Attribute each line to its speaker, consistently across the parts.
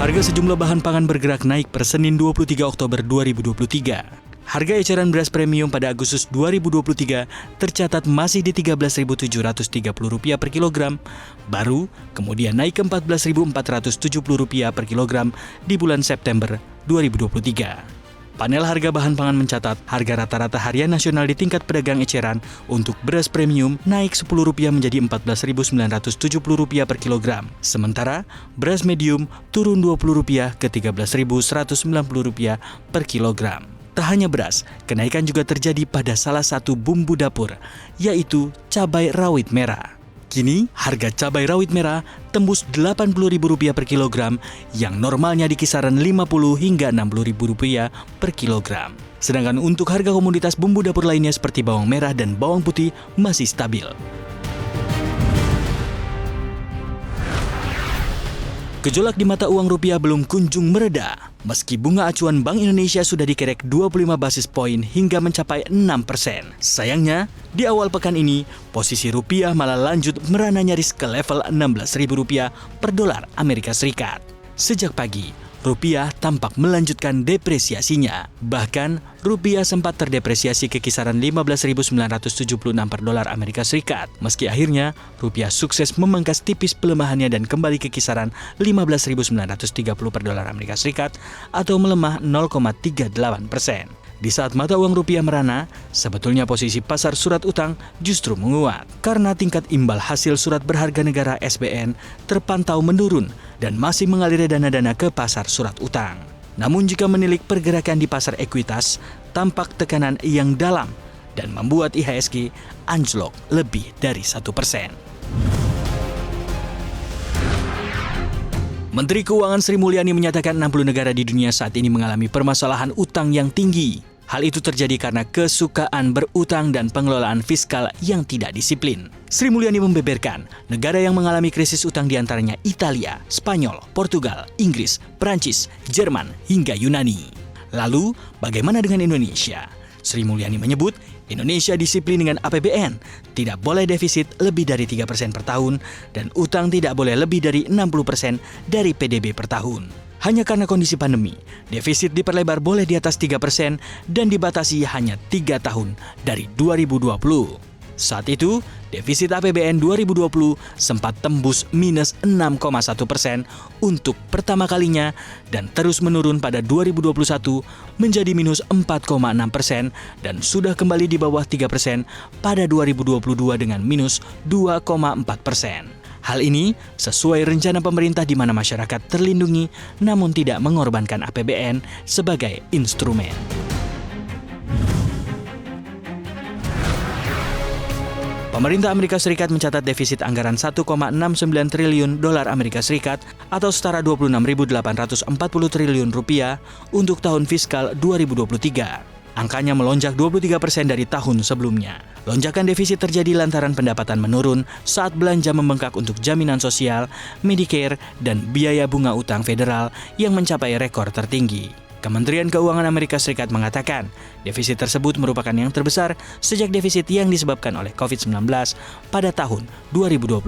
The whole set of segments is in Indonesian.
Speaker 1: Harga sejumlah bahan pangan bergerak naik per Senin 23 Oktober 2023. Harga eceran beras premium pada Agustus 2023 tercatat masih di Rp13.730 per kilogram, baru kemudian naik ke Rp14.470 per kilogram di bulan September 2023. Panel harga bahan pangan mencatat harga rata-rata harian nasional di tingkat pedagang eceran untuk beras premium naik Rp10 menjadi Rp14.970 per kilogram. Sementara beras medium turun Rp20 ke Rp13.190 per kilogram. Tak hanya beras, kenaikan juga terjadi pada salah satu bumbu dapur, yaitu cabai rawit merah. Kini, harga cabai rawit merah tembus Rp80.000 per kilogram yang normalnya di kisaran Rp50 hingga Rp60.000 per kilogram. Sedangkan untuk harga komoditas bumbu dapur lainnya seperti bawang merah dan bawang putih masih stabil. Gejolak di mata uang rupiah belum kunjung mereda. Meski bunga acuan Bank Indonesia sudah dikerek 25 basis poin hingga mencapai 6%. Sayangnya, di awal pekan ini, posisi rupiah malah lanjut merana nyaris ke level Rp16.000 per dolar Amerika Serikat. Sejak pagi, rupiah tampak melanjutkan depresiasinya. Bahkan, rupiah sempat terdepresiasi ke kisaran 15.976 per dolar Amerika Serikat. Meski akhirnya, rupiah sukses memangkas tipis pelemahannya dan kembali ke kisaran 15.930 per dolar Amerika Serikat atau melemah 0,38%. Di saat mata uang rupiah merana, sebetulnya posisi pasar surat utang justru menguat. Karena tingkat imbal hasil surat berharga negara SBN terpantau menurun dan masih mengalir dana-dana ke pasar surat utang. Namun jika menilik pergerakan di pasar ekuitas, tampak tekanan yang dalam dan membuat IHSG anjlok lebih dari 1%. Menteri Keuangan Sri Mulyani menyatakan 60 negara di dunia saat ini mengalami permasalahan utang yang tinggi. Hal itu terjadi karena kesukaan berutang dan pengelolaan fiskal yang tidak disiplin. Sri Mulyani membeberkan, negara yang mengalami krisis utang diantaranya Italia, Spanyol, Portugal, Inggris, Perancis, Jerman, hingga Yunani. Lalu, bagaimana dengan Indonesia? Sri Mulyani menyebut, Indonesia disiplin dengan APBN, tidak boleh defisit lebih dari 3% per tahun, dan utang tidak boleh lebih dari 60% dari PDB per tahun. Hanya karena kondisi pandemi, defisit diperlebar boleh di atas 3% dan dibatasi hanya 3 tahun dari 2020. Saat itu, defisit APBN 2020 sempat tembus minus 6,1% untuk pertama kalinya dan terus menurun pada 2021 menjadi minus 4,6% dan sudah kembali di bawah 3% pada 2022 dengan minus 2,4%. Hal ini sesuai rencana pemerintah di mana masyarakat terlindungi namun tidak mengorbankan APBN sebagai instrumen. Pemerintah Amerika Serikat mencatat defisit anggaran 1,69 triliun dolar Amerika Serikat atau setara 26.840 triliun rupiah untuk tahun fiskal 2023. Angkanya melonjak 23% dari tahun sebelumnya. Lonjakan defisit terjadi lantaran pendapatan menurun saat belanja membengkak untuk jaminan sosial, Medicare, dan biaya bunga utang federal yang mencapai rekor tertinggi. Kementerian Keuangan Amerika Serikat mengatakan, defisit tersebut merupakan yang terbesar sejak defisit yang disebabkan oleh COVID-19 pada tahun 2021,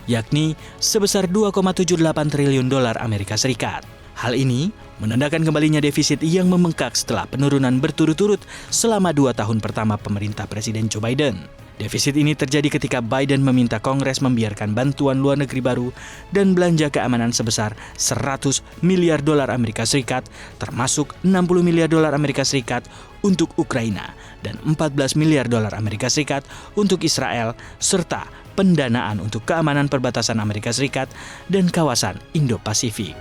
Speaker 1: yakni sebesar 2,78 triliun dolar Amerika Serikat. Hal ini menandakan kembalinya defisit yang membengkak setelah penurunan berturut-turut selama 2 tahun pertama pemerintah Presiden Joe Biden. Defisit ini terjadi ketika Biden meminta Kongres membiarkan bantuan luar negeri baru dan belanja keamanan sebesar 100 miliar dolar Amerika Serikat, termasuk 60 miliar dolar Amerika Serikat untuk Ukraina dan 14 miliar dolar Amerika Serikat untuk Israel, serta pendanaan untuk keamanan perbatasan Amerika Serikat dan kawasan Indo-Pasifik.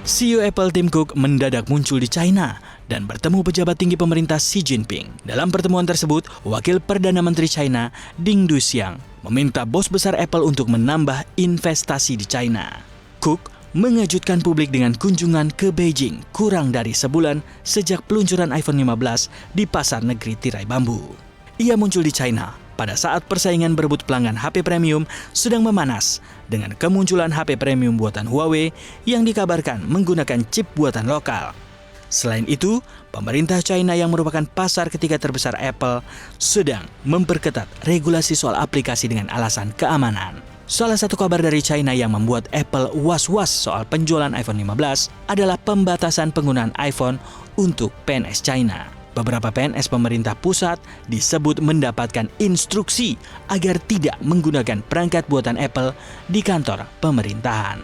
Speaker 1: CEO Apple Tim Cook mendadak muncul di China dan bertemu pejabat tinggi pemerintah Xi Jinping. Dalam pertemuan tersebut, Wakil Perdana Menteri China Ding Duxiang meminta bos besar Apple untuk menambah investasi di China. Cook mengejutkan publik dengan kunjungan ke Beijing kurang dari sebulan sejak peluncuran iPhone 15 di pasar negeri tirai bambu. Ia muncul di China pada saat persaingan berebut pelanggan HP premium sedang memanas dengan kemunculan HP premium buatan Huawei yang dikabarkan menggunakan chip buatan lokal. Selain itu, pemerintah China yang merupakan pasar ketiga terbesar Apple sedang memperketat regulasi soal aplikasi dengan alasan keamanan. Salah satu kabar dari China yang membuat Apple was-was soal penjualan iPhone 15 adalah pembatasan penggunaan iPhone untuk PNS China. Beberapa PNS pemerintah pusat disebut mendapatkan instruksi agar tidak menggunakan perangkat buatan Apple di kantor pemerintahan.